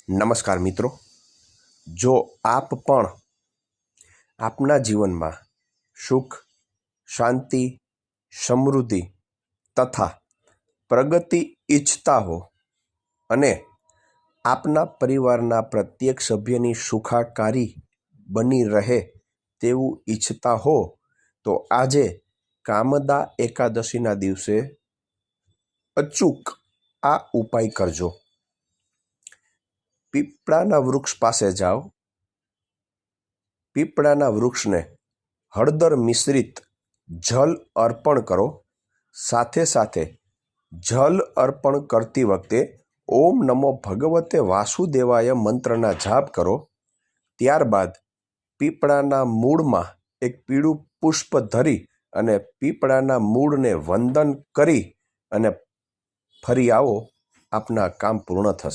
નમસ્કાર મિત્રો, જો આપ પણ આપના જીવનમાં સુખ, શાંતિ, સમૃદ્ધિ તથા પ્રગતિ ઈચ્છતા હો અને આપના પરિવારના પ્રત્યેક સભ્યની સુખાકારી બની રહે તેવું ઈચ્છતા હો તો આજે કામદા એકાદશીના દિવસે અચૂક આ ઉપાય કરજો। પીપળાના વૃક્ષ પાસે જાઓ, પીપળાના વૃક્ષને હળદર મિશ્રિત જલ અર્પણ કરો। સાથે સાથે જલ અર્પણ કરતી વખતે ઓમ નમો ભગવતે વાસુદેવાય મંત્રના જાપ કરો। ત્યારબાદ પીપળાના મૂળમાં એક પીળું પુષ્પ ધરી અને પીપળાના મૂળને વંદન કરી અને ફરી આવો, આપના કામ પૂર્ણ થશે।